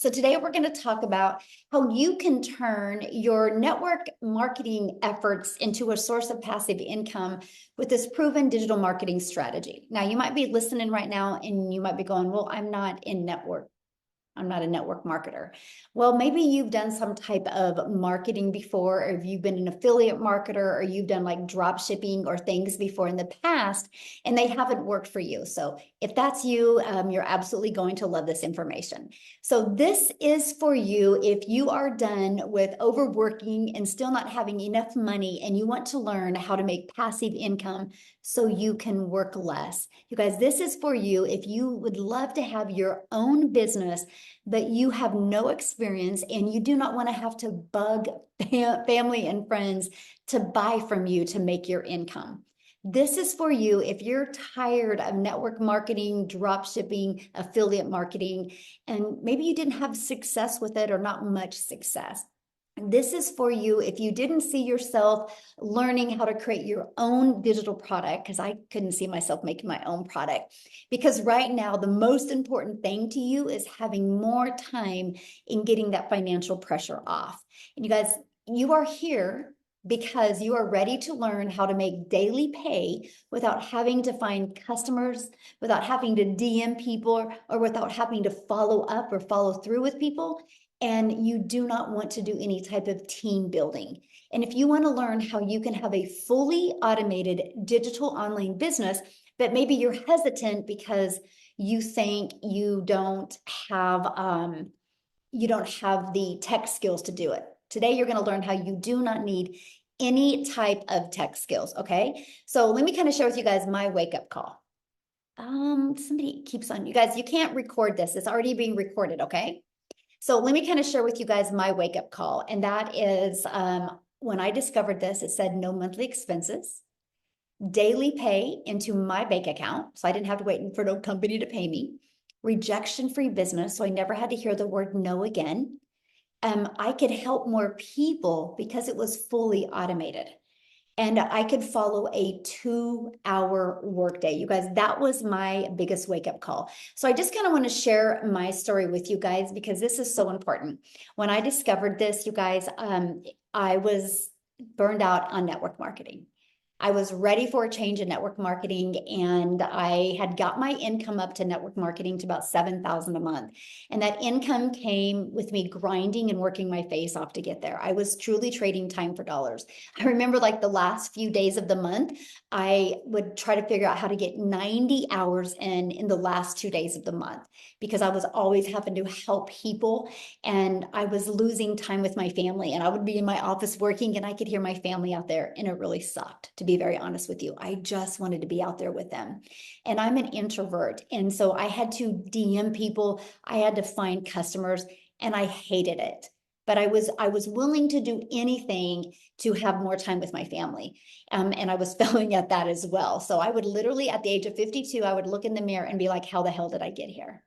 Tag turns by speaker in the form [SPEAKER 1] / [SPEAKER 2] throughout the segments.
[SPEAKER 1] So today we're going to talk about how you can turn your network marketing efforts into a source of passive income with this proven digital marketing strategy. Now, you might be listening right now and you might be going, well, I'm not in network. I'm not a network marketer. Well, maybe you've done some type of marketing before, or if you've been an affiliate marketer, or you've done like drop shipping or things before in the past, and they haven't worked for you. So if that's you, you're absolutely going to love this information. So this is for you if you are done with overworking and still not having enough money, and you want to learn how to make passive income so you can work less. You guys, this is for you if you would love to have your own business, but you have no experience and you do not want to have to bug family and friends to buy from you to make your income. This is for you if you're tired of network marketing, drop shipping, affiliate marketing, and maybe you didn't have success with it or not much success. This is for you if you didn't see yourself learning how to create your own digital product, because I couldn't see myself making my own product. Because right now, the most important thing to you is having more time in getting that financial pressure off. And you guys, you are here because you are ready to learn how to make daily pay without having to find customers, without having to DM people, or without having to follow up or follow through with people. And you do not want to do any type of team building. And if you want to learn how you can have a fully automated digital online business, but maybe you're hesitant because you think you don't have the tech skills to do it. Today, you're going to learn how you do not need any type of tech skills. Okay. So let me kind of share with you guys my wake-up call. Somebody keeps on, you guys, you can't record this. It's already being recorded. Okay. So let me kind of share with you guys my wake-up call. And that is when I discovered this, it said no monthly expenses, daily pay into my bank account. So I didn't have to wait for no company to pay me, rejection-free business. So I never had to hear the word no again. I could help more people because it was fully automated. And I could follow a 2-hour workday. You guys, that was my biggest wake-up call. So I just kind of want to share my story with you guys because this is so important. When I discovered this, you guys, I was burned out on network marketing. I was ready for a change in network marketing, and I had got my income up to network marketing to about $7,000 a month. And that income came with me grinding and working my face off to get there. I was truly trading time for dollars. I remember like the last few days of the month, I would try to figure out how to get 90 hours in the last 2 days of the month, because I was always having to help people and I was losing time with my family. And I would be in my office working and I could hear my family out there, and it really sucked, to be very honest with you. I just wanted to be out there with them. And I'm an introvert. And so I had to DM people, I had to find customers, and I hated it. But I was willing to do anything to have more time with my family. And I was failing at that as well. So I would literally, at the age of 52, I would look in the mirror and be like, how the hell did I get here?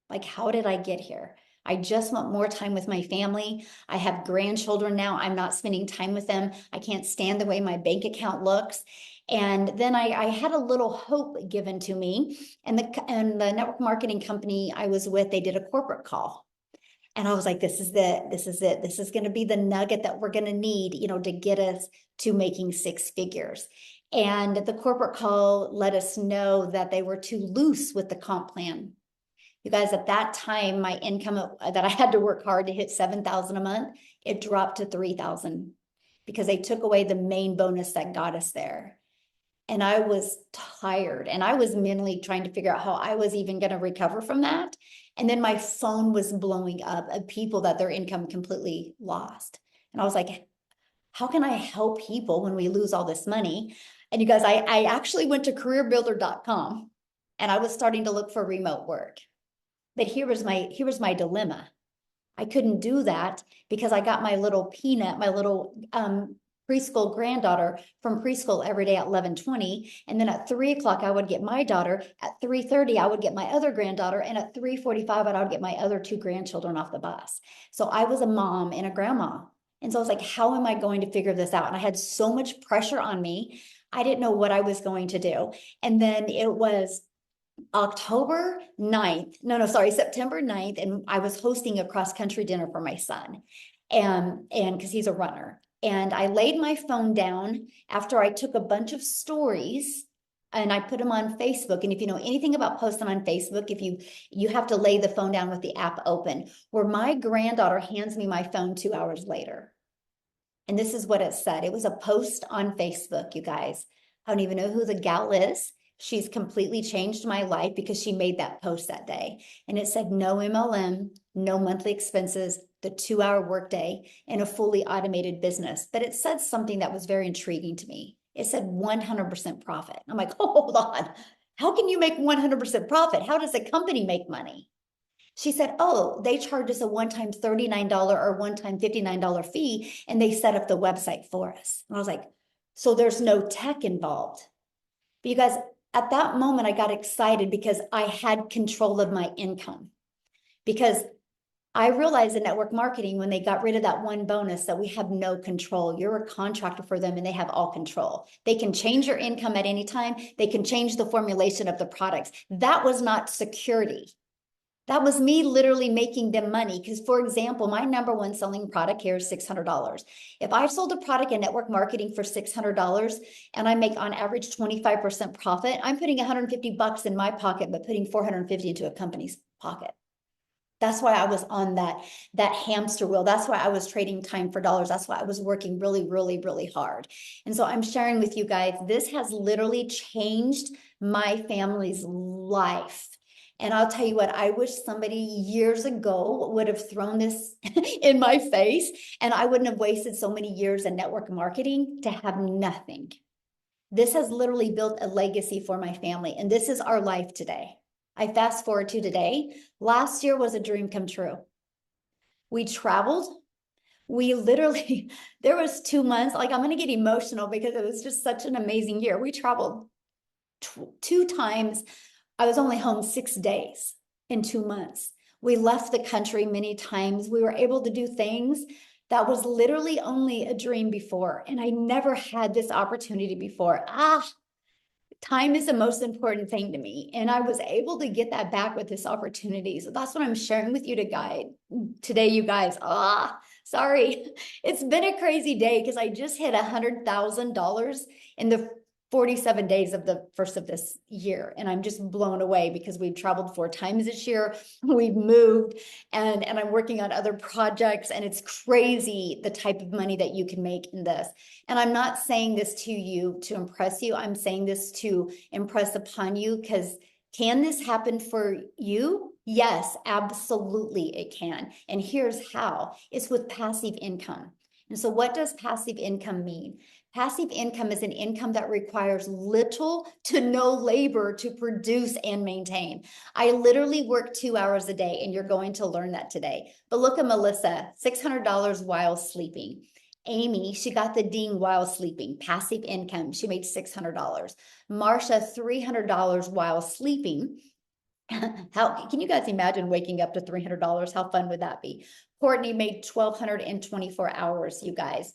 [SPEAKER 1] Like, how did I get here? I just want more time with my family. I have grandchildren now. I'm not spending time with them. I can't stand the way my bank account looks. And then I had a little hope given to me. And the network marketing company I was with, they did a corporate call. And I was like, this is it. This is it. This is going to be the nugget that we're going to need, to get us to making 6 figures. And the corporate call let us know that they were too loose with the comp plan. You guys, at that time, my income that I had to work hard to hit 7,000 a month, it dropped to 3,000 because they took away the main bonus that got us there. And I was tired, and I was mentally trying to figure out how I was even going to recover from that. And then my phone was blowing up of people that their income completely lost. And I was like, how can I help people when we lose all this money? And you guys, I actually went to careerbuilder.com and I was starting to look for remote work. But here was my dilemma. I couldn't do that because I got my little peanut, my little preschool granddaughter from preschool every day at 11:20. And then at 3 o'clock, I would get my daughter. At 3:30, I would get my other granddaughter. And at 3:45, I would get my other 2 grandchildren off the bus. So I was a mom and a grandma. And so I was like, how am I going to figure this out? And I had so much pressure on me. I didn't know what I was going to do. And then it was October 9th, no, sorry, September 9th, and I was hosting a cross-country dinner for my son, and because he's a runner. And I laid my phone down after I took a bunch of stories and I put them on Facebook. And if you know anything about posting on Facebook, if you have to lay the phone down with the app open, where my granddaughter hands me my phone 2 hours later. And this is what it said. It was a post on Facebook, you guys. I don't even know who the gal is. She's completely changed my life because she made that post that day. And it said, no MLM, no monthly expenses, the 2-hour workday, and a fully automated business. But it said something that was very intriguing to me. It said 100% profit. I'm like, oh, hold on. How can you make 100% profit? How does a company make money? She said, oh, they charge us a one-time $39 or one-time $59 fee, and they set up the website for us. And I was like, so there's no tech involved. But you guys, at that moment, I got excited because I had control of my income. Because I realized in network marketing, when they got rid of that one bonus, that we have no control. You're a contractor for them and they have all control. They can change your income at any time. They can change the formulation of the products. That was not security. That was me literally making them money. Because, for example, my number one selling product here is $600. If I sold a product in network marketing for $600 and I make on average 25% profit, I'm putting 150 bucks in my pocket, but putting 450 into a company's pocket. That's why I was on that hamster wheel. That's why I was trading time for dollars. That's why I was working really, really, really hard. And so I'm sharing with you guys, this has literally changed my family's life. And I'll tell you what, I wish somebody years ago would have thrown this in my face, and I wouldn't have wasted so many years in network marketing to have nothing. This has literally built a legacy for my family, and this is our life today. I fast forward to today. Last year was a dream come true. We traveled. We literally, there was 2 months, like I'm going to get emotional because it was just such an amazing year. We traveled 2 times. I was only home 6 days in 2 months. We left the country many times. We were able to do things that was literally only a dream before. And I never had this opportunity before. Time is the most important thing to me. And I was able to get that back with this opportunity. So that's what I'm sharing with you to guide today, you guys. Sorry. It's been a crazy day because I just hit $100,000 in the 47 days of the first of this year. And I'm just blown away because we've traveled 4 times this year. We've moved and I'm working on other projects, and it's crazy the type of money that you can make in this. And I'm not saying this to you to impress you. I'm saying this to impress upon you, because can this happen for you? Yes, absolutely it can. And here's how. It's with passive income. And so what does passive income mean? Passive income is an income that requires little to no labor to produce and maintain. I literally work 2 hours a day, and you're going to learn that today. But look at Melissa, $600 while sleeping. Amy, she got the ding while sleeping, passive income. She made $600. Marsha, $300 while sleeping. How can you guys imagine waking up to $300? How fun would that be? Courtney made 1,200 in 24 hours, you guys.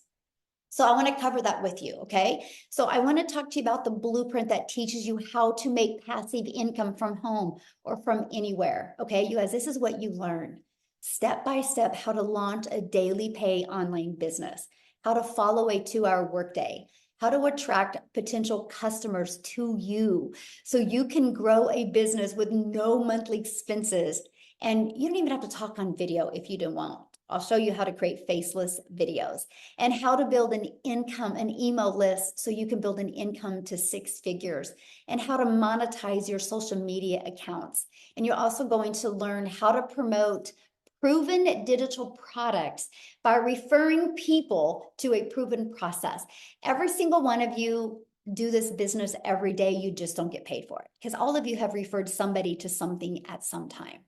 [SPEAKER 1] So I want to cover that with you, okay? So I want to talk to you about the blueprint that teaches you how to make passive income from home or from anywhere, okay? You guys, this is what you learn. Step by step, how to launch a daily pay online business, how to follow a 2-hour workday, how to attract potential customers to you so you can grow a business with no monthly expenses. And you don't even have to talk on video if you don't want. I'll show you how to create faceless videos, and how to build an income, an email list so you can build an income to 6 figures, and how to monetize your social media accounts. And you're also going to learn how to promote proven digital products by referring people to a proven process. Every single one of you do this business every day. You just don't get paid for it because all of you have referred somebody to something at some time.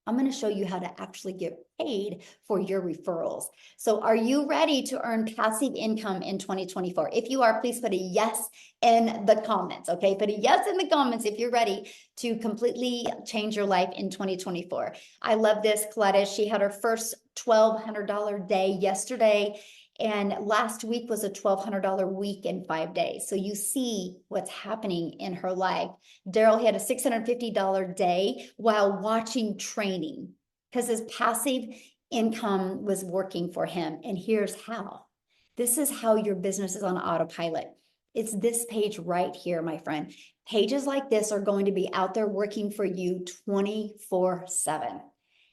[SPEAKER 1] I'm going to show you how to actually get paid for your referrals. So are you ready to earn passive income in 2024? If you are, please put a yes in the comments, okay? Put a yes in the comments if you're ready to completely change your life in 2024. I love this. Coletta, she had her first $1,200 day yesterday, And last week was a $1,200 week in 5 days. So you see what's happening in her life. Daryl had a $650 day while watching training because his passive income was working for him. And here's how. This is how your business is on autopilot. It's this page right here, my friend. Pages like this are going to be out there working for you 24/7.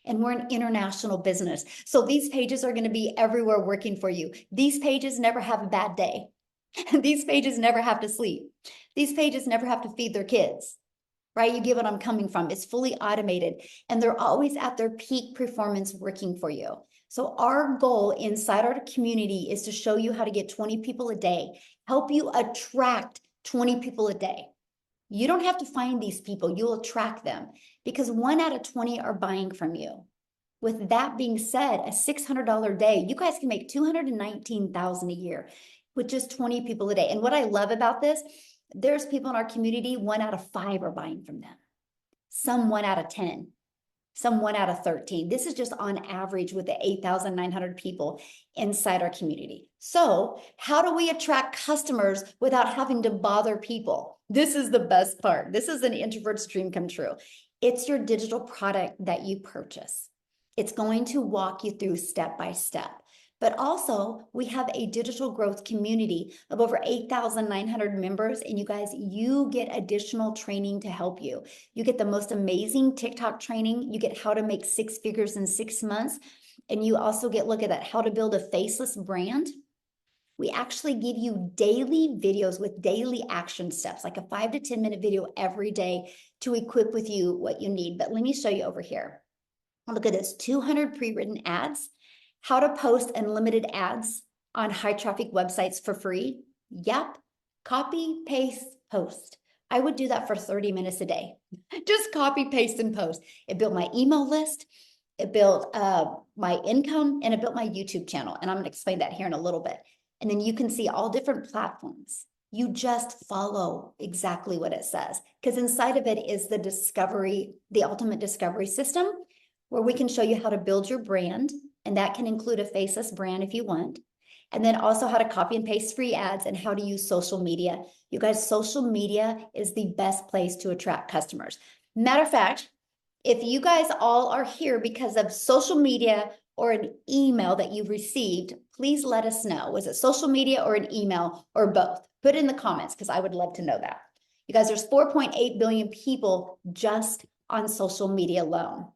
[SPEAKER 1] And we're an international business. So these pages are going to be everywhere working for you. These pages never have a bad day. These pages never have to sleep. These pages never have to feed their kids, right? You get what I'm coming from. It's fully automated and they're always at their peak performance working for you. So our goal inside our community is to show you how to get 20 people a day, help you attract 20 people a day. You don't have to find these people, you'll attract them because 1 out of 20 are buying from you. With that being said, a $600 day, you guys can make $219,000 a year with just 20 people a day. And what I love about this, there's people in our community, 1 out of 5 are buying from them. Some 1 out of 10, some 1 out of 13. This is just on average with the 8,900 people inside our community. So how do we attract customers without having to bother people? This is the best part. This is an introvert's dream come true. It's your digital product that you purchase. It's going to walk you through step by step. But also, we have a digital growth community of over 8,900 members. And you guys, you get additional training to help you. You get the most amazing TikTok training. You get how to make 6 figures in 6 months. And you also get, look at that, how to build a faceless brand. We actually give you daily videos with daily action steps, like a 5 to 10 minute video every day to equip with you what you need. But let me show you over here. Look at this, 200 pre-written ads, how to post unlimited ads on high traffic websites for free. Yep, copy, paste, post. I would do that for 30 minutes a day. Just copy, paste, and post. It built my email list. It built my income, and it built my YouTube channel. And I'm going to explain that here in a little bit. And then you can see all different platforms. You just follow exactly what it says, because inside of it is the discovery, the ultimate discovery system, where we can show you how to build your brand. And that can include a faceless brand if you want. And then also how to copy and paste free ads and how to use social media. You guys, social media is the best place to attract customers. Matter of fact, if you guys all are here because of social media or an email that you've received, please let us know. Was it social media or an email or both? Put it in the comments because I would love to know that. You guys, there's 4.8 billion people just on social media alone.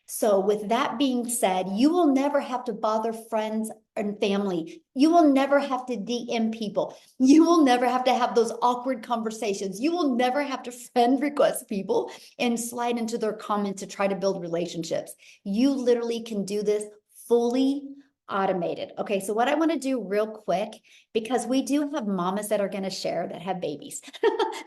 [SPEAKER 1] So with that being said, you will never have to bother friends and family. You will never have to DM people. You will never have to have those awkward conversations. You will never have to friend request people and slide into their comments to try to build relationships. You literally can do this fully automated. Okay, so what I want to do real quick, because we do have mamas that are going to share that have babies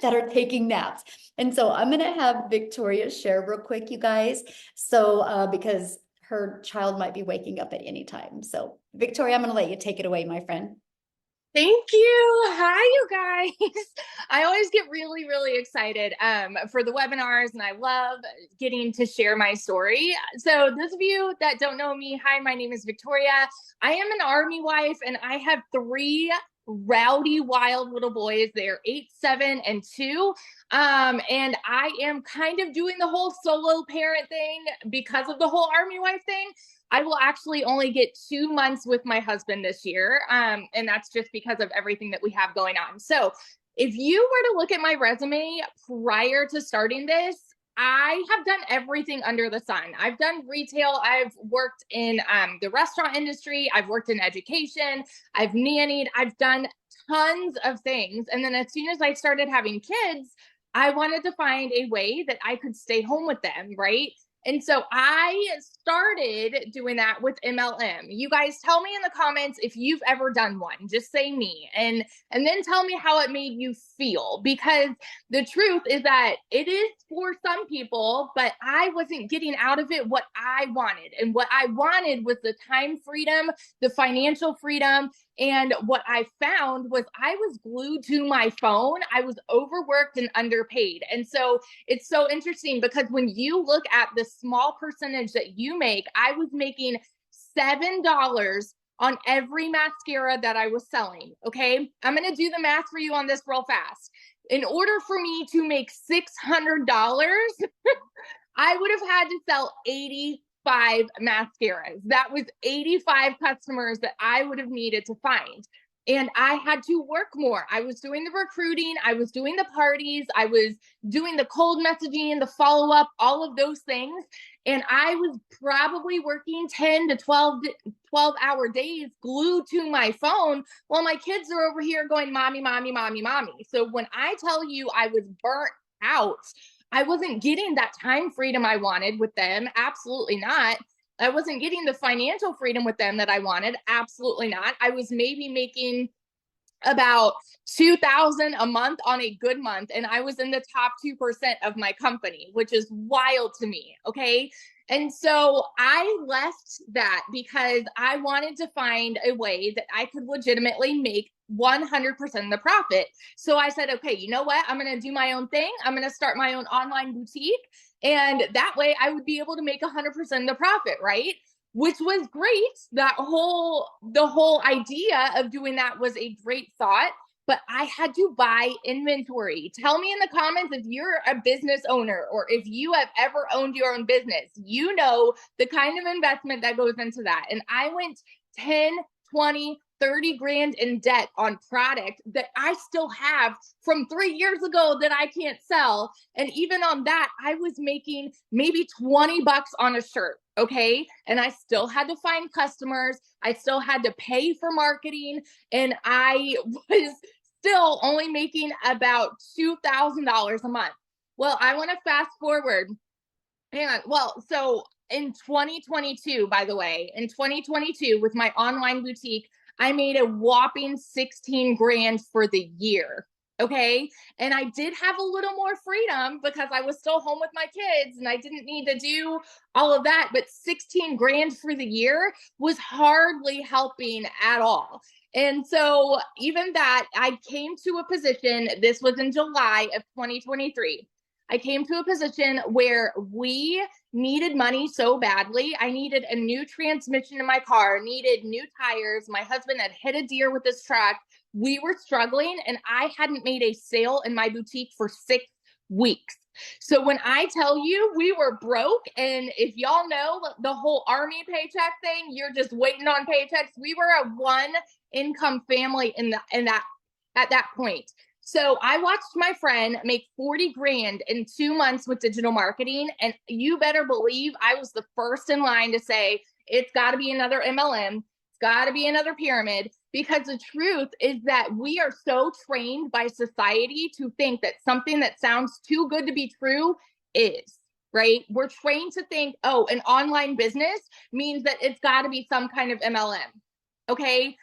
[SPEAKER 1] that are taking naps. And so I'm going to have Victoria share real quick, you guys. So because her child might be waking up at any time. So Victoria, I'm going to let you take it away, my friend.
[SPEAKER 2] Thank you. Hi, you guys. I always get really, really excited for the webinars, and I love getting to share my story. So those of you that don't know me, hi, my name is Victoria. I am an Army wife, and I have 3 rowdy, wild little boys. They're 8, 7, and 2. And I am kind of doing the whole solo parent thing because of the whole Army wife thing. I will actually only get 2 months with my husband this year. And that's just because of everything that we have going on. So if you were to look at my resume prior to starting this, I have done everything under the sun. I've done retail. I've worked in the restaurant industry. I've worked in education. I've nannied. I've done tons of things. And then as soon as I started having kids, I wanted to find a way that I could stay home with them, right? And so I started doing that with MLM. You guys tell me in the comments if you've ever done one. Just say me. And then tell me how it made you feel. Because the truth is that it is for some people, but I wasn't getting out of it what I wanted. And what I wanted was the time freedom, the financial freedom. And what I found was I was glued to my phone. I was overworked and underpaid. And so it's so interesting because when you look at the small percentage that you make, I was making $7 on every mascara that I was selling. Okay. I'm going to do the math for you on this real fast. In order for me to make $600, I would have had to sell 85 mascaras. That was 85 customers that I would have needed to find. And I had to work more. I was doing the recruiting, I was doing the parties, I was doing the cold messaging, the follow up, all of those things. And I was probably working 10 to 12-hour days glued to my phone while my kids are over here going, mommy, mommy, mommy, mommy. So when I tell you I was burnt out, I wasn't getting that time freedom I wanted with them. Absolutely not. I wasn't getting the financial freedom with them that I wanted. Absolutely not. I was maybe making about 2,000 a month on a good month, and I was in the top 2% of my company, which is wild to me. Okay. And so I left that because I wanted to find a way that I could legitimately make 100% of the profit. So I said, okay, you know what? I'm going to do my own thing. I'm going to start my own online boutique. And that way I would be able to make 100% of the profit, right? Which was great. The whole idea of doing that was a great thought, but I had to buy inventory. Tell me in the comments if you're a business owner or if you have ever owned your own business. You know the kind of investment that goes into that. And I went 10, 20, 30 grand in debt on product that I still have from 3 years ago that I can't sell. And even on that, I was making maybe 20 bucks on a shirt. Okay. And I still had to find customers. I still had to pay for marketing. And I was still only making about $2,000 a month. Well, I want to fast forward. Hang on. Well, so in 2022, by the way, in 2022 with my online boutique, I made a whopping 16 grand for the year. Okay. And I did have a little more freedom because I was still home with my kids and I didn't need to do all of that. But 16 grand for the year was hardly helping at all. And so even that, I came to a position, this was in July of 2023. I came to a position where we needed money so badly. I needed a new transmission in my car, needed new tires. My husband had hit a deer with his truck. We were struggling and I hadn't made a sale in my boutique for 6 weeks. So when I tell you we were broke, and if y'all know the whole army paycheck thing, you're just waiting on paychecks. We were a one income family at that point. So I watched my friend make 40 grand in 2 months with digital marketing. And you better believe I was the first in line to say, it's got to be another MLM. It's got to be another pyramid, because the truth is that we are so trained by society to think that something that sounds too good to be true is, right? We're trained to think, oh, an online business means that it's got to be some kind of MLM. Okay.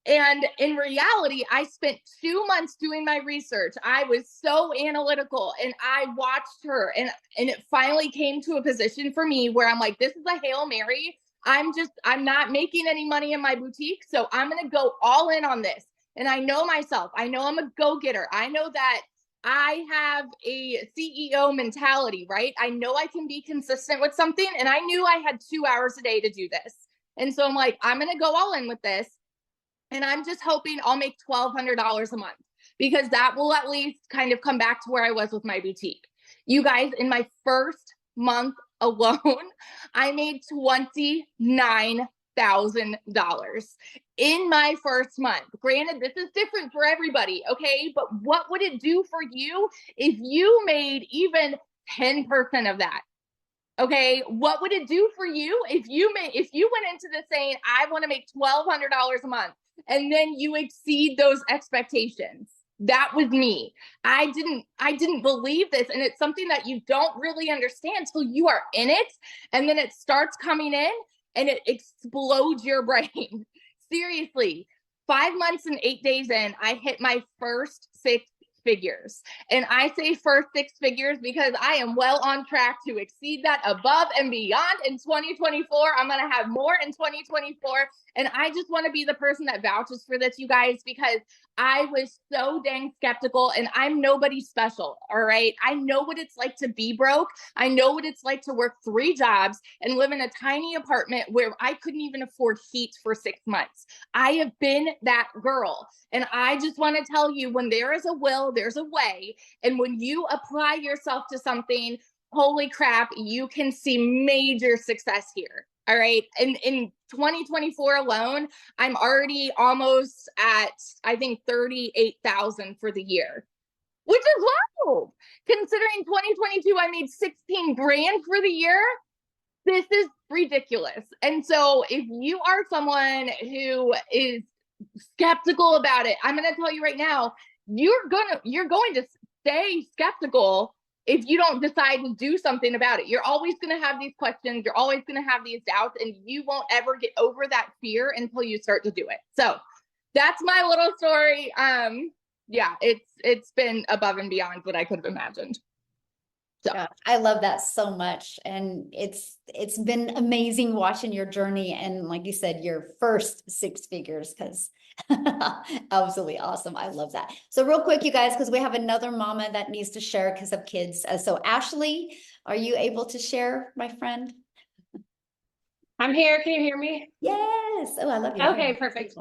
[SPEAKER 2] And in reality, I spent 2 months doing my research. I was so analytical and I watched her, and it finally came to a position for me where I'm like, this is a Hail Mary. I'm not making any money in my boutique. So I'm going to go all in on this. And I know myself. I know I'm a go-getter. I know that I have a CEO mentality, right? I know I can be consistent with something. And I knew I had 2 hours a day to do this. And so I'm like, I'm going to go all in with this. And I'm just hoping I'll make $1,200 a month, because that will at least kind of come back to where I was with my boutique. You guys, in my first month alone, I made $29,000 in my first month. Granted, this is different for everybody, okay? But what would it do for you if you made even 10% of that? Okay, what would it do for you if you went into this saying, I want to make $1,200 a month, and then you exceed those expectations? That was me. I didn't believe this, and it's something that you don't really understand till you are in it, and then it starts coming in and it explodes your brain. Seriously, 5 months and 8 days in, I hit my first figures. And I say first six figures because I am well on track to exceed that above and beyond in 2024. I'm going to have more in 2024. And I just want to be the person that vouches for this, you guys, because I was so dang skeptical, and I'm nobody special. All right. I know what it's like to be broke. I know what it's like to work 3 jobs and live in a tiny apartment where I couldn't even afford heat for 6 months. I have been that girl. And I just want to tell you, when there is a will, there's a way. And when you apply yourself to something, holy crap, you can see major success here. All right. And in 2024 alone, I'm already almost at, I think, 38,000 for the year, which is low. Considering 2022, I made 16 grand for the year. This is ridiculous. And so if you are someone who is skeptical about it, I'm going to tell you right now, you're going to stay skeptical if you don't decide to do something about it. You're always going to have these questions. You're always going to have these doubts, and you won't ever get over that fear until you start to do it. So that's my little story. Yeah, it's been above and beyond what I could have imagined. So
[SPEAKER 1] Yeah, I love that so much. And it's been amazing watching your journey. And like you said, your first 6 figures, because absolutely awesome. I love that. So real quick, you guys, because we have another mama that needs to share because of kids. So Ashley, are you able to share, my friend?
[SPEAKER 3] I'm here. Can you hear me?
[SPEAKER 1] Yes. Oh, I love you.
[SPEAKER 3] Okay, perfect.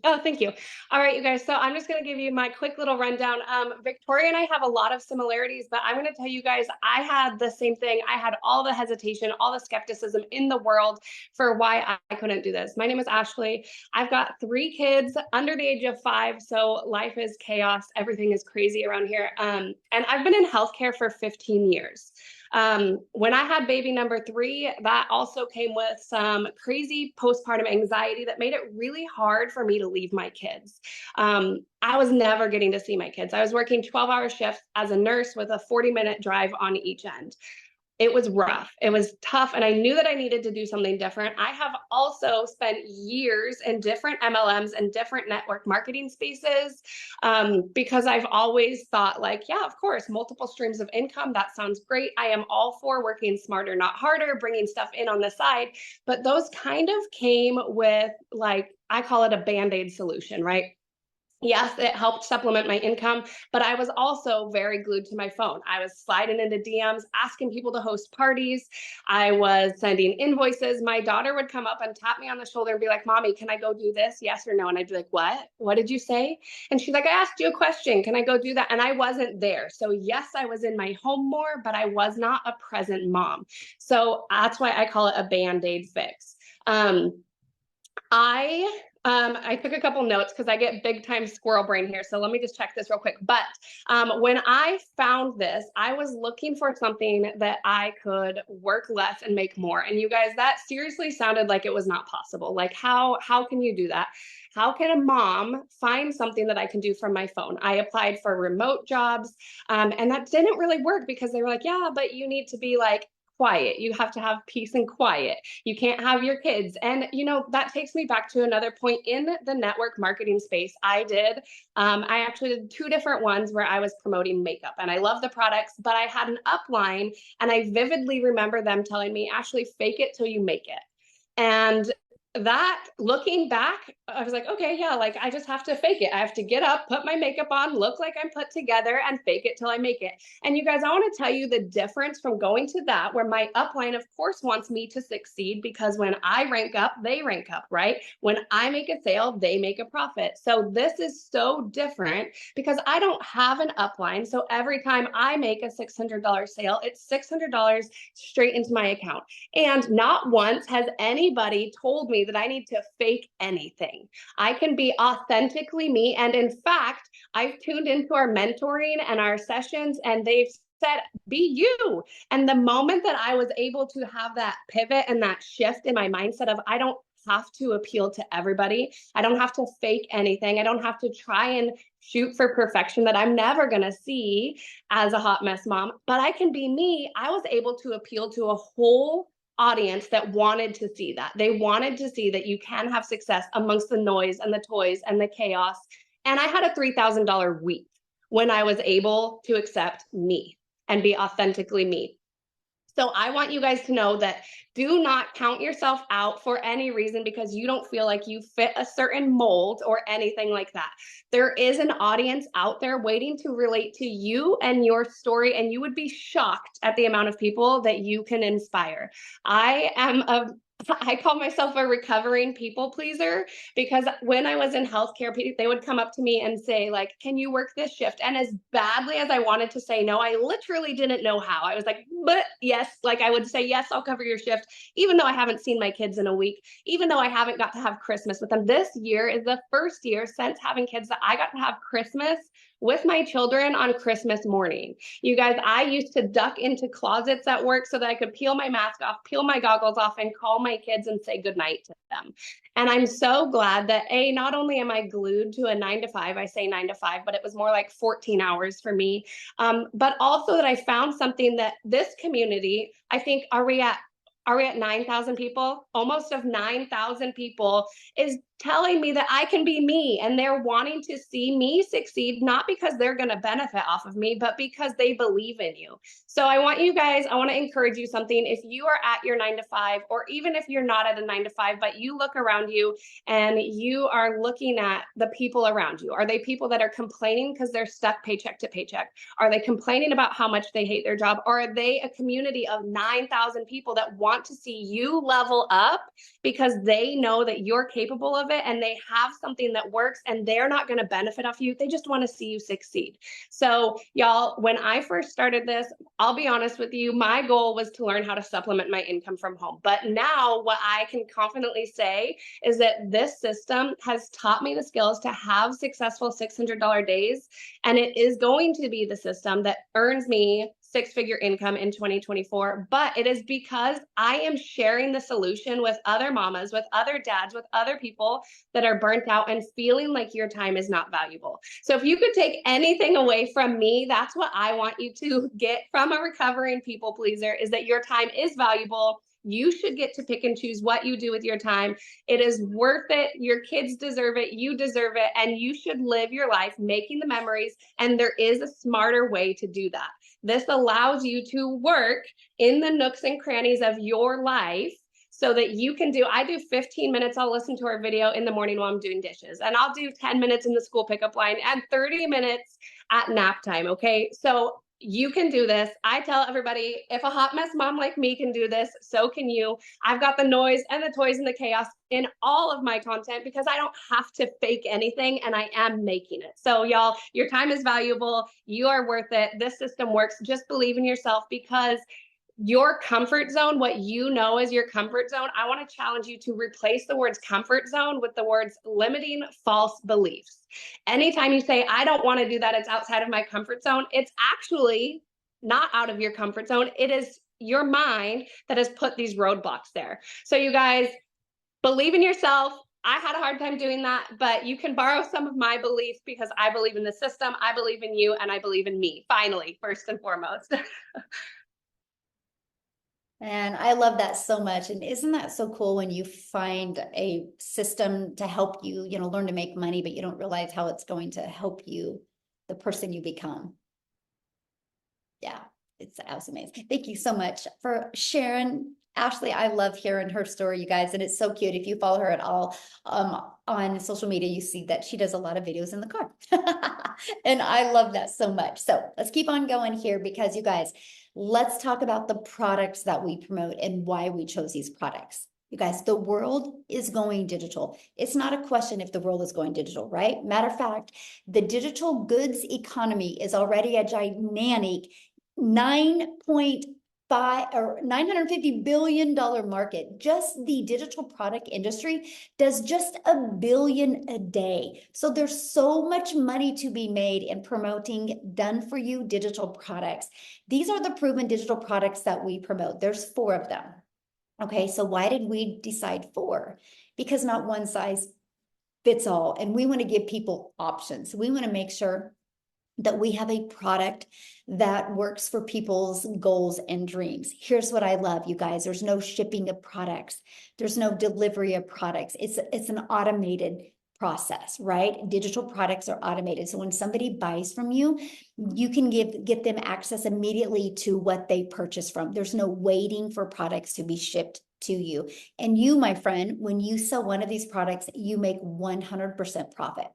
[SPEAKER 3] Oh, thank you. All right, you guys. So I'm just going to give you my quick little rundown. Victoria and I have a lot of similarities, but I'm going to tell you guys, I had the same thing. I had all the hesitation, all the skepticism in the world for why I couldn't do this. My name is Ashley. I've got 3 kids under the age of 5. So life is chaos. Everything is crazy around here. And I've been in healthcare for 15 years. When I had baby number 3, that also came with some crazy postpartum anxiety that made it really hard for me to leave my kids. I was never getting to see my kids. I was working 12-hour shifts as a nurse with a 40-minute drive on each end. It was rough. It was tough. And I knew that I needed to do something different. I have also spent years in different MLMs and different network marketing spaces because I've always thought like, yeah, of course, multiple streams of income. That sounds great. I am all for working smarter, not harder, bringing stuff in on the side. But those kind of came with, like, I call it a Band-Aid solution, right? Yes, it helped supplement my income, but I was also very glued to my phone. I was sliding into DMs, asking people to host parties. I was sending invoices. My daughter would come up and tap me on the shoulder and be like, "Mommy, can I go do this? Yes or no?" And I'd be like, "What? What did you say?" And she's like, "I asked you a question. Can I go do that?" And I wasn't there. So yes, I was in my home more, but I was not a present mom. So that's why I call it a Band-Aid fix. I took a couple notes because I get big time squirrel brain here. So let me just check this real quick. But when I found this, I was looking for something that I could work less and make more. And you guys, that seriously sounded like it was not possible. Like how can you do that? How can a mom find something that I can do from my phone? I applied for remote jobs and that didn't really work because they were like, yeah, but you need to be like quiet. You have to have peace and quiet. You can't have your kids. And, you know, that takes me back to another point in the network marketing space. I actually did 2 different ones where I was promoting makeup and I love the products, but I had an upline and I vividly remember them telling me, "Ashley, fake it till you make it." And that, looking back, I was like, okay, yeah, like I just have to fake it. I have to get up, put my makeup on, look like I'm put together, and fake it till I make it. And you guys, I want to tell you the difference from going to that, where my upline, of course, wants me to succeed because when I rank up, they rank up, right? When I make a sale, they make a profit. So this is so different because I don't have an upline. So every time I make a $600 sale, it's $600 straight into my account. And not once has anybody told me that I need to fake anything. I can be authentically me. And in fact, I've tuned into our mentoring and our sessions, and they've said, be you. And the moment that I was able to have that pivot and that shift in my mindset of, I don't have to appeal to everybody. I don't have to fake anything. I don't have to try and shoot for perfection that I'm never going to see as a hot mess mom, but I can be me. I was able to appeal to a whole audience that wanted to see that. They wanted to see that you can have success amongst the noise and the toys and the chaos. And I had a $3,000 week, when I was able to accept me and be authentically me. So I want you guys to know that do not count yourself out for any reason because you don't feel like you fit a certain mold or anything like that. There is an audience out there waiting to relate to you and your story, and you would be shocked at the amount of people that you can inspire. I call myself a recovering people pleaser because when I was in healthcare, they would come up to me and say, like, can you work this shift? And as badly as I wanted to say no, I literally didn't know how. I was like, but yes, like I would say, yes, I'll cover your shift, even though I haven't seen my kids in a week, even though I haven't got to have Christmas with them. This year is the first year since having kids that I got to have Christmas with my children on Christmas morning. You guys, I used to duck into closets at work so that I could peel my mask off, peel my goggles off, and call my kids and say goodnight to them. And I'm so glad that not only am I glued to a 9 to 5, I say 9 to 5, but it was more like 14 hours for me. But also that I found something that this community, I think, are we at 9,000 people? Almost of 9,000 people is telling me that I can be me, and they're wanting to see me succeed, not because they're going to benefit off of me, but because they believe in you. So I want to encourage you something. If you are at your 9 to 5, or even if you're not at a 9 to 5, but you look around you and you are looking at the people around you, are they people that are complaining because they're stuck paycheck to paycheck? Are they complaining about how much they hate their job? Or are they a community of 9,000 people that want to see you level up because they know that you're capable of it and they have something that works and they're not going to benefit off you? They just want to see you succeed. So y'all, when I first started this, I'll be honest with you, my goal was to learn how to supplement my income from home. But now what I can confidently say is that this system has taught me the skills to have successful $600 days. And it is going to be the system that earns me six-figure income in 2024, but it is because I am sharing the solution with other mamas, with other dads, with other people that are burnt out and feeling like your time is not valuable. So if you could take anything away from me, that's what I want you to get from a recovering people pleaser, is that your time is valuable. You should get to pick and choose what you do with your time. It is worth it. Your kids deserve it. You deserve it. And you should live your life making the memories. And there is a smarter way to do that. This allows you to work in the nooks and crannies of your life so that you can I do 15 minutes. I'll listen to our video in the morning while I'm doing dishes, and I'll do 10 minutes in the school pickup line and 30 minutes at nap time. Okay. So you can do this. I tell everybody, if a hot mess mom like me can do this, so can you. I've got the noise and the toys and the chaos in all of my content because I don't have to fake anything, and I am making it. So y'all, your time is valuable. You are worth it. This system works. Just believe in yourself, because your comfort zone, what you know is your comfort zone, I want to challenge you to replace the words comfort zone with the words limiting false beliefs. Anytime you say, I don't want to do that, it's outside of my comfort zone, it's actually not out of your comfort zone. It is your mind that has put these roadblocks there. So you guys, believe in yourself. I had a hard time doing that, but you can borrow some of my beliefs because I believe in the system, I believe in you, and I believe in me, finally, first and foremost.
[SPEAKER 1] And I love that so much. And isn't that so cool when you find a system to help you, learn to make money, but you don't realize how it's going to help you, the person you become. Yeah, it's amazing. Thank you so much for sharing. Ashley, I love hearing her story, you guys, and it's so cute. If you follow her at all on social media, you see that she does a lot of videos in the car. And I love that so much. So let's keep on going here, because you guys, let's talk about the products that we promote and why we chose these products. You guys, the world is going digital. It's not a question if the world is going digital, right? Matter of fact, the digital goods economy is already a gigantic $950 billion market. Just the digital product industry does just $1 billion a day. So there's so much money to be made in promoting done for you digital products. These are the proven digital products that we promote. There's 4 of them. Okay, so why did we decide 4? Because not one size fits all, and we want to give people options. We want to make sure that we have a product that works for people's goals and dreams. Here's what I love, you guys. There's no shipping of products. There's no delivery of products. It's an automated process, right? Digital products are automated. So when somebody buys from you, you can get them access immediately to what they purchase from. There's no waiting for products to be shipped to you. And you, my friend, when you sell one of these products, you make 100% profit.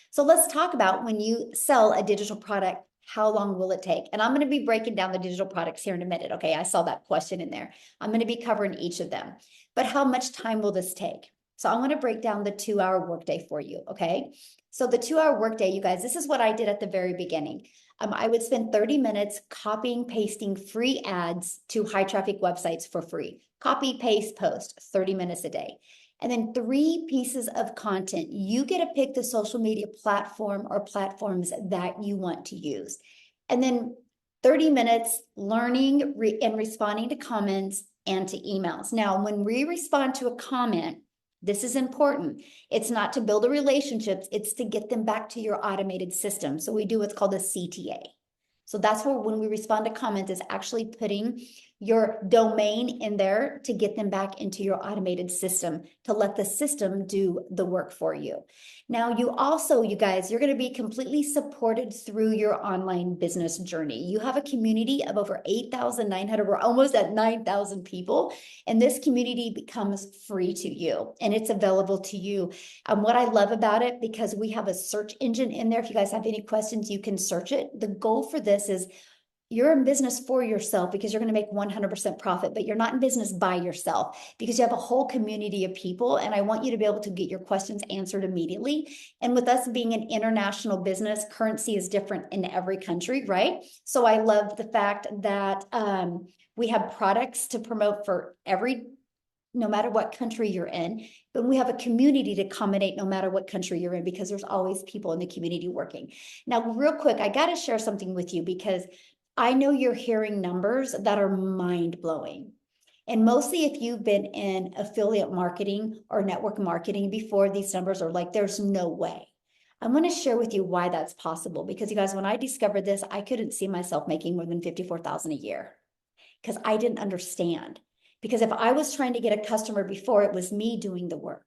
[SPEAKER 1] So let's talk about when you sell a digital product, how long will it take? And I'm going to be breaking down the digital products here in a minute. Okay, I saw that question in there. I'm going to be covering each of them. But how much time will this take? So I want to break down the 2-hour workday for you, okay? So the 2-hour workday, you guys, this is what I did at the very beginning. I would spend 30 minutes copying, pasting free ads to high traffic websites for free. Copy, paste, post, 30 minutes a day. And then 3 pieces of content. You get to pick the social media platform or platforms that you want to use. And then 30 minutes learning and responding to comments and to emails. Now, when we respond to a comment, this is important. It's not to build a relationship, it's to get them back to your automated system. So we do what's called a CTA. So that's where when we respond to comments is actually putting your domain in there to get them back into your automated system, to let the system do the work for you. Now, you also, you guys, you're going to be completely supported through your online business journey. You have a community of over 8,900, we're almost at 9,000 people, and this community becomes free to you and it's available to you. What I love about it, because we have a search engine in there, if you guys have any questions, you can search it. The goal for this is you're in business for yourself because you're going to make 100% profit, but you're not in business by yourself because you have a whole community of people. And I want you to be able to get your questions answered immediately. And with us being an international business, currency is different in every country, right? So I love the fact that we have products to promote for no matter what country you're in, but we have a community to accommodate no matter what country you're in, because there's always people in the community working. Now, real quick, I got to share something with you because I know you're hearing numbers that are mind-blowing. And mostly if you've been in affiliate marketing or network marketing before, these numbers are like, there's no way. I'm going to share with you why that's possible, because you guys, when I discovered this, I couldn't see myself making more than $54,000 a year because I didn't understand. Because if I was trying to get a customer before, it was me doing the work.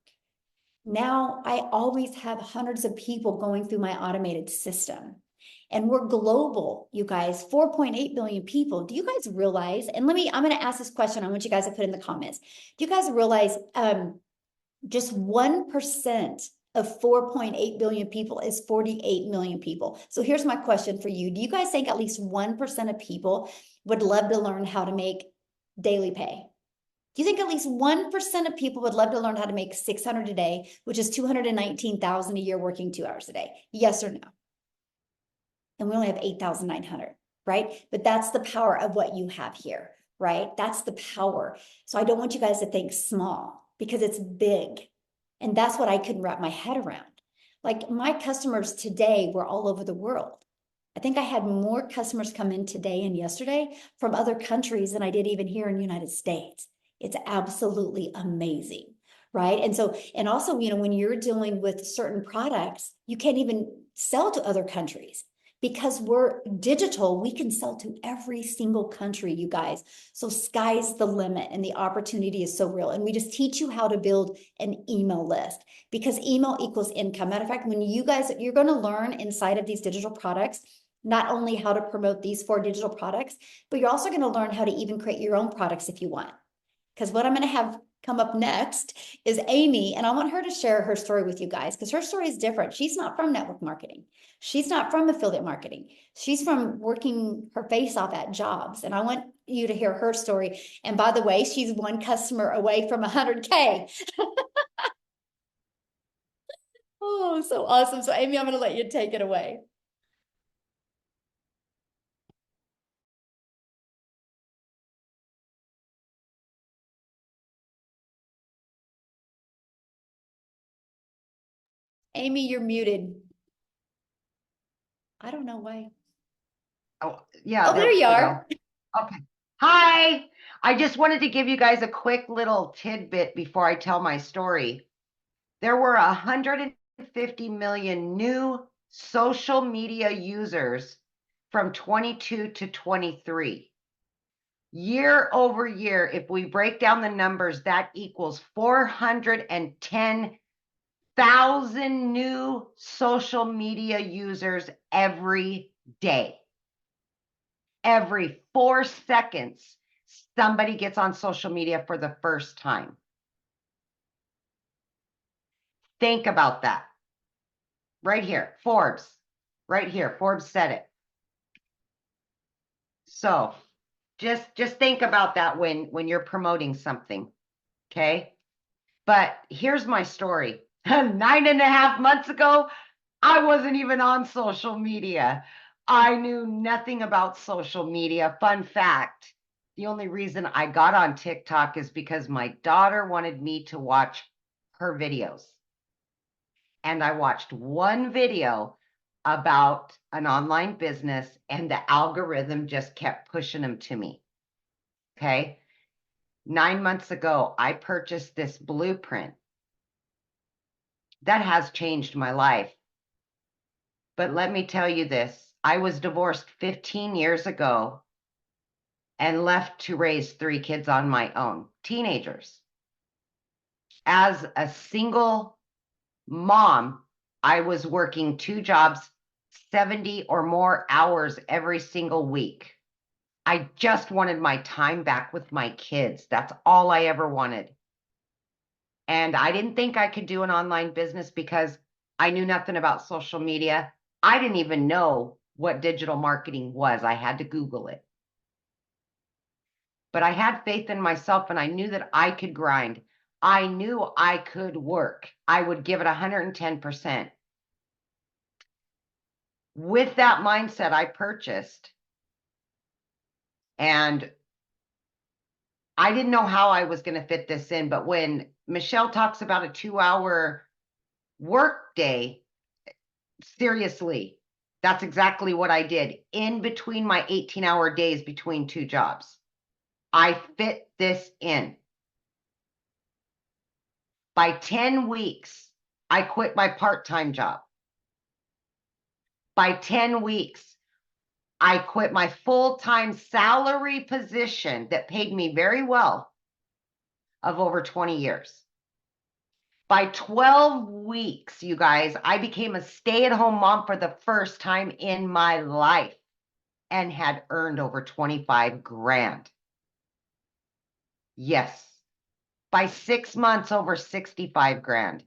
[SPEAKER 1] Now I always have hundreds of people going through my automated system. And we're global, you guys, 4.8 billion people. Do you guys realize, and I'm going to ask this question, I want you guys to put in the comments. Do you guys realize just 1% of 4.8 billion people is 48 million people? So here's my question for you. Do you guys think at least 1% of people would love to learn how to make daily pay? Do you think at least 1% of people would love to learn how to make 600 a day, which is 219,000 a year working 2 hours a day? Yes or no? And we only have 8,900, right? But that's the power of what you have here, right? That's the power. So I don't want you guys to think small because it's big. And that's what I couldn't wrap my head around. Like my customers today were all over the world. I think I had more customers come in today and yesterday from other countries than I did even here in the United States. It's absolutely amazing, right? And so, and also, you know, when you're dealing with certain products, you can't even sell to other countries because we're digital. We can sell to every single country, you guys. So sky's the limit and the opportunity is so real. And we just teach you how to build an email list because email equals income. Matter of fact, when you guys, you're going to learn inside of these digital products, not only how to promote these 4 digital products, but you're also going to learn how to even create your own products if you want. Because what I'm going to have come up next is Amy, and I want her to share her story with you guys because her story is different. She's not from network marketing. She's not from affiliate marketing. She's from working her face off at jobs. And I want you to hear her story. And by the way, she's 1 customer away from 100K. Oh, so awesome. So Amy, I'm going to let you take it away. Amy, you're muted. I don't know why.
[SPEAKER 4] Oh, yeah.
[SPEAKER 1] Oh, there you are.
[SPEAKER 4] Okay. Hi. I just wanted to give you guys a quick little tidbit before I tell my story. There were 150 million new social media users from 22 to 23. Year over year, if we break down the numbers, that equals 410 1,000 new social media users every day. Every 4 seconds, somebody gets on social media for the first time. Think about that. Right here, Forbes. Right here, Forbes said it. So just think about that when you're promoting something, okay? But here's my story. 9.5 months ago, I wasn't even on social media. I knew nothing about social media. Fun fact, the only reason I got on TikTok is because my daughter wanted me to watch her videos. And I watched one video about an online business, and the algorithm just kept pushing them to me. Okay. 9 months ago, I purchased this blueprint. That has changed my life. But let me tell you this, I was divorced 15 years ago and left to raise 3 kids on my own, teenagers. As a single mom, I was working 2 jobs, 70 or more hours every single week. I just wanted my time back with my kids. That's all I ever wanted. And I didn't think I could do an online business because I knew nothing about social media. I didn't even know what digital marketing was. I had to Google it. But I had faith in myself and I knew that I could grind. I knew I could work. I would give it 110%. With that mindset, I purchased, and I didn't know how I was going to fit this in. But when Michelle talks about a 2-hour work day, seriously, that's exactly what I did in between my 18-hour days between 2 jobs. I fit this in. By 10 weeks, I quit my part-time job. By 10 weeks, I quit my full-time salary position that paid me very well of over 20 years. By 12 weeks, you guys, I became a stay-at-home mom for the first time in my life and had earned over 25 grand. Yes. By 6 months, over 65 grand.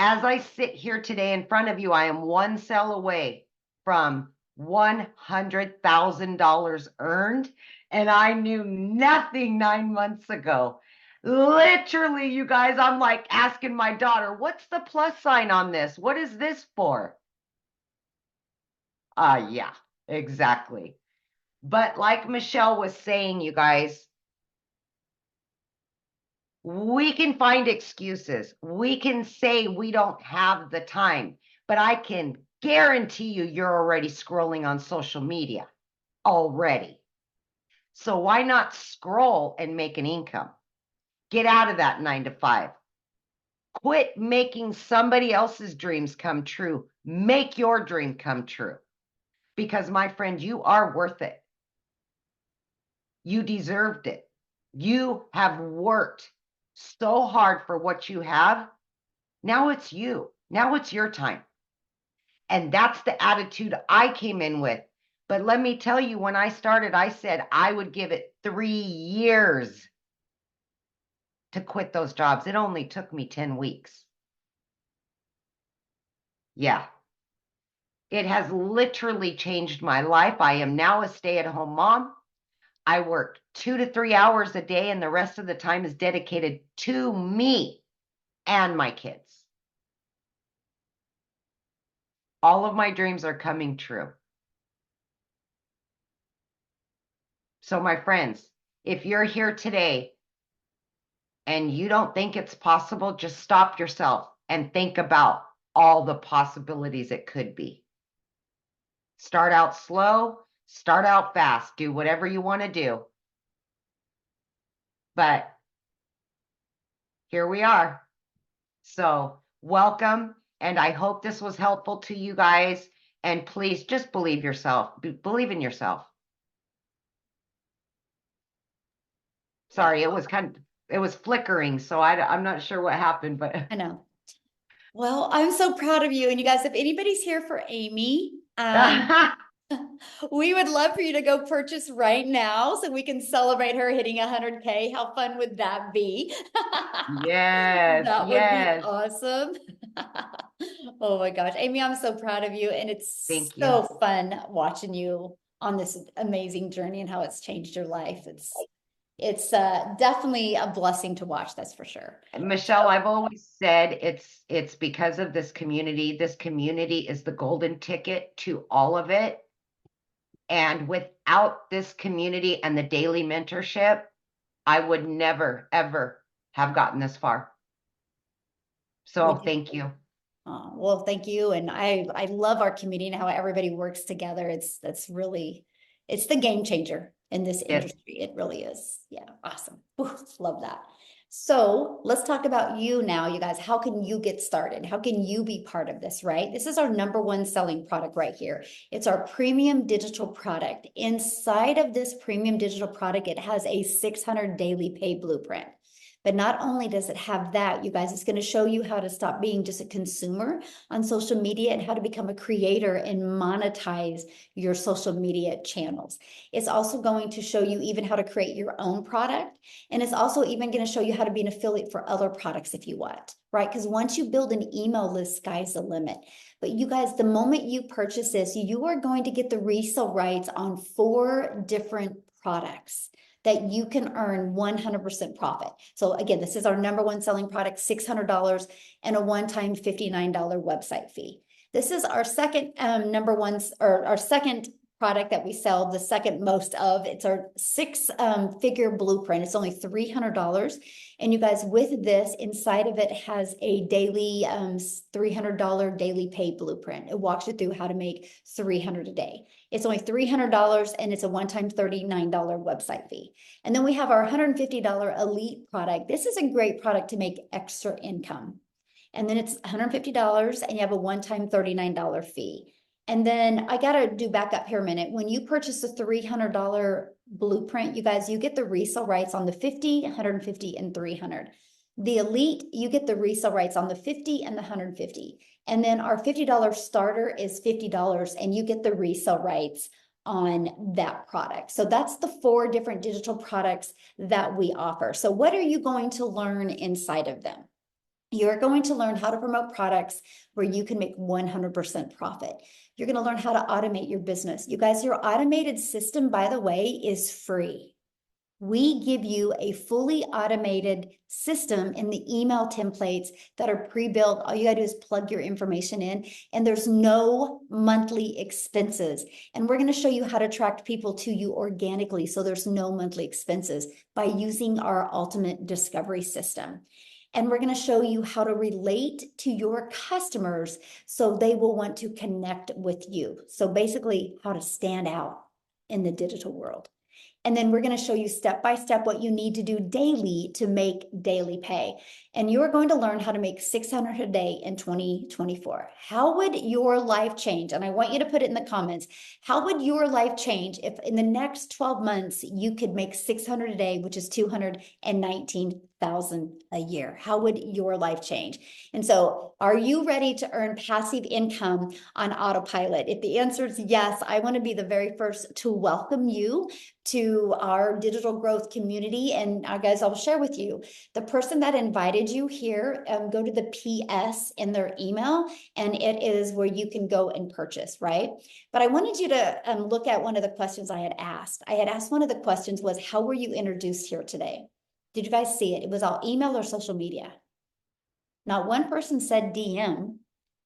[SPEAKER 4] As I sit here today in front of you, I am 1 sale away from $100,000 earned, and I knew nothing 9 months ago. Literally, you guys, I'm like asking my daughter, what's the plus sign on this? What is this for? Yeah, exactly. But like Michelle was saying, you guys, we can find excuses. We can say we don't have the time, but I can guarantee you're already scrolling on social media already. So why not scroll and make an income? Get out of that 9 to 5. Quit making somebody else's dreams come true. Make your dream come true. Because my friend, you are worth it. You deserved it. You have worked so hard for what you have. Now it's you. Now it's your time. And that's the attitude I came in with. But let me tell you, when I started, I said I would give it 3 years to quit those jobs. It only took me 10 weeks. Yeah. It has literally changed my life. I am now a stay-at-home mom. I work 2 to 3 hours a day, and the rest of the time is dedicated to me and my kids. All of my dreams are coming true. So my friends, if you're here today and you don't think it's possible, just stop yourself and think about all the possibilities it could be. Start out slow, start out fast, do whatever you want to do. But here we are. So welcome, and I hope this was helpful to you guys. And please just believe yourself. Believe in yourself. Sorry, it was flickering, so I'm not sure what happened, but
[SPEAKER 1] I know. Well, I'm so proud of you. And you guys, if anybody's here for Amy, we would love for you to go purchase right now so we can celebrate her hitting 100K. How fun would that be?
[SPEAKER 4] Yes,
[SPEAKER 1] That would be
[SPEAKER 4] yes.
[SPEAKER 1] awesome. Oh my gosh, Amy, I'm so proud of you. And it's
[SPEAKER 4] Thank you.
[SPEAKER 1] so fun watching you on this amazing journey and how it's changed your life. It's definitely a blessing to watch, that's for sure.
[SPEAKER 4] Michelle, I've always said it's because of this community. This community is the golden ticket to all of it. And without this community and the daily mentorship, I would never, ever have gotten this far. So thank you.
[SPEAKER 1] Well, thank you. And I love our community and how everybody works together. It's the game changer in this industry. It really is. Yeah, awesome. Ooh, love that. So let's talk about you now, you guys. How can you get started? How can you be part of this, right? This is our #1 selling product right here. It's our premium digital product. Inside of this premium digital product, it has a 600 daily pay blueprint. But not only does it have that, you guys, it's going to show you how to stop being just a consumer on social media and how to become a creator and monetize your social media channels. It's also going to show you even how to create your own product. And it's also even going to show you how to be an affiliate for other products if you want, right? Because once you build an email list, sky's the limit. But you guys, the moment you purchase this, you are going to get the resale rights on 4 different products that you can earn 100% profit. So again, this is our #1 selling product, $600 and a one-time $59 website fee. This is our second #1 or our second product that we sell, the second most of. It's our 6-figure blueprint. It's only $300. And you guys, with this, inside of it has a daily $300 daily pay blueprint. It walks you through how to make $300 a day. It's only $300 and it's a one-time $39 website fee. And then we have our $150 elite product. This is a great product to make extra income. And then it's $150 and you have a one-time $39 fee. And then I got to do back up here a minute. When you purchase a $300 blueprint, you guys, you get the resale rights on the 50, 150, and 300. The elite, you get the resale rights on the 50 and the 150. And then our $50 starter is $50 and you get the resale rights on that product. So that's the 4 different digital products that we offer. So what are you going to learn inside of them? You're going to learn how to promote products where you can make 100% profit. You're going to learn how to automate your business. You guys, your automated system, by the way, is free. We give you a fully automated system in the email templates that are pre-built. All you gotta do is plug your information in, and there's no monthly expenses. And we're gonna show you how to attract people to you organically, so there's no monthly expenses by using our ultimate discovery system. And we're going to show you how to relate to your customers so they will want to connect with you. So basically, how to stand out in the digital world. And then we're going to show you step by step what you need to do daily to make daily pay. And you are going to learn how to make $600 a day in 2024. How would your life change? And I want you to put it in the comments. How would your life change if in the next 12 months you could make $600 a day, which is $219,000 a year? How would your life change? And so, are you ready to earn passive income on autopilot? If the answer is yes, I want to be the very first to welcome you to our digital growth community. And guys, I'll share with you the person that invited you here. Go to the PS in their email, and it is where you can go and purchase, right? But I wanted you to look at one of the questions I had asked. I had asked one of the questions was, how were you introduced here today? Did you guys see it? It was all email or social media. Not one person said DM.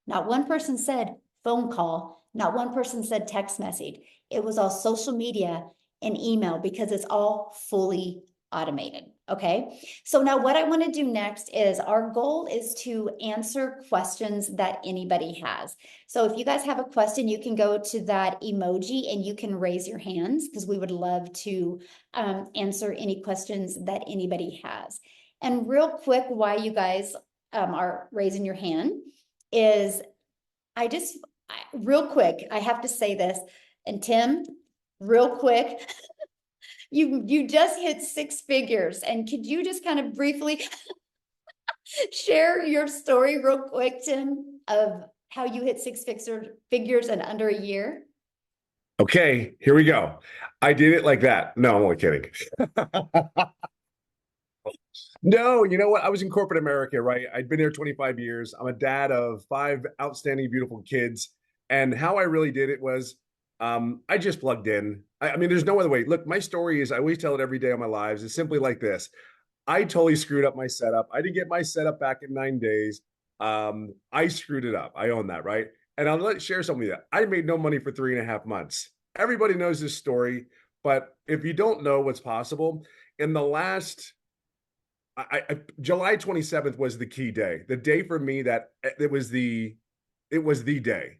[SPEAKER 1] Not one person said phone call. Not one person said text message. It was all social media and email because it's all fully automated. Okay. So now what I want to do next is our goal is to answer questions that anybody has. So if you guys have a question, you can go to that emoji and you can raise your hands because we would love to answer any questions that anybody has. And real quick, why you guys are raising your hand is real quick, I have to say this, and Tim, real quick, you just hit 6 figures, and could you just kind of briefly Share your story real quick, Tim, of how you hit figures in under a year.
[SPEAKER 5] Okay, here we go. I did it like that. No, I'm only kidding. No, you know what? I was in corporate America, right? I'd been there 25 years. I'm a dad of 5 outstanding, beautiful kids. And how I really did it was I just plugged in. I mean, there's no other way. Look, my story is I always tell it every day of my lives. It's simply like this. I totally screwed up my setup. I didn't get my setup back in 9 days. I screwed it up. I own that, right? And I'll share something with you. I made no money for 3.5 months. Everybody knows this story, but if you don't know what's possible, in the last July 27th was the key day. The day for me that it was the day.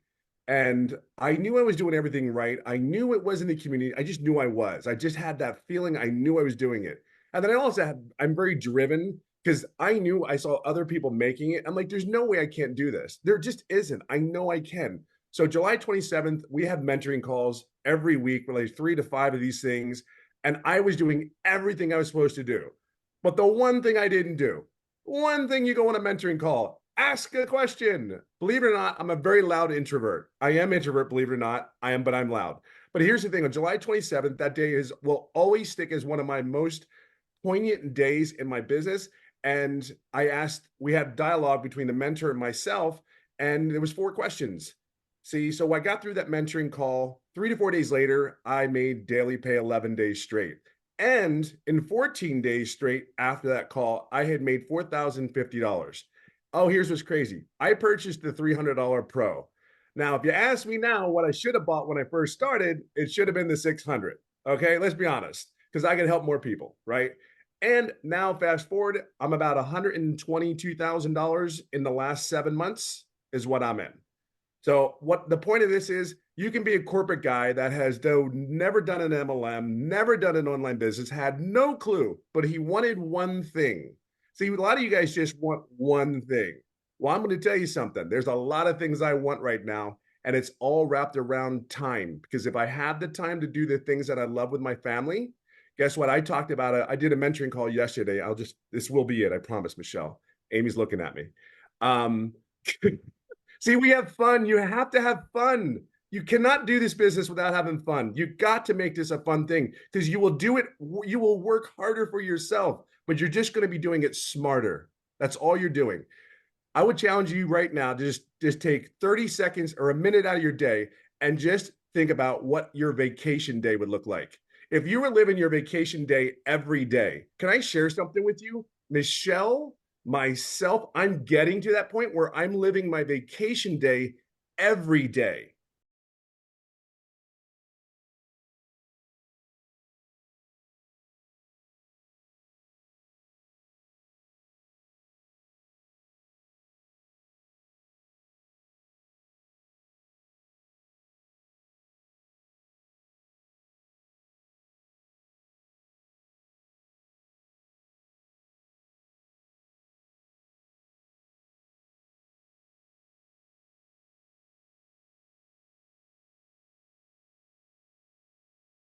[SPEAKER 5] And I knew I was doing everything right. I knew it was in the community. I just knew I was. I just had that feeling. I knew I was doing it. And then I also I'm very driven because I knew I saw other people making it. I'm like, there's no way I can't do this. There just isn't. I know I can. So July 27th, we have mentoring calls every week, like 3 to 5 of these things. And I was doing everything I was supposed to do. But the one thing I didn't do, one thing you go on a mentoring call, ask a question. Believe it or not, I'm a very loud introvert. I am introvert, believe it or not. But I'm loud. But here's the thing, on July 27th, that day will always stick as one of my most poignant days in my business. And we had dialogue between the mentor and myself, and there was 4 questions. See, so I got through that mentoring call. 3 to 4 days later, I made daily pay 11 days straight. And in 14 days straight after that call, I had made $4,050. Oh, here's what's crazy. I purchased the $300 Pro. Now, if you ask me now what I should have bought when I first started, it should have been the 600. Okay, let's be honest, because I can help more people, right? And now, fast forward, I'm about $122,000 in the last 7 months is what I'm in. So what the point of this is, you can be a corporate guy that has never done an MLM, never done an online business, had no clue, but he wanted one thing. See, a lot of you guys just want one thing. Well, I'm going to tell you something. There's a lot of things I want right now, and it's all wrapped around time. Because if I have the time to do the things that I love with my family, guess what? I talked about I did a mentoring call yesterday. This will be it. I promise, Michelle. Amy's looking at me. See, we have fun. You have to have fun. You cannot do this business without having fun. You got to make this a fun thing because you will do it. You will work harder for yourself, but you're just going to be doing it smarter. That's all you're doing. I would challenge you right now to just take 30 seconds or a minute out of your day and just think about what your vacation day would look like. If you were living your vacation day every day, can I share something with you? Michelle, myself, I'm getting to that point where I'm living my vacation day every day.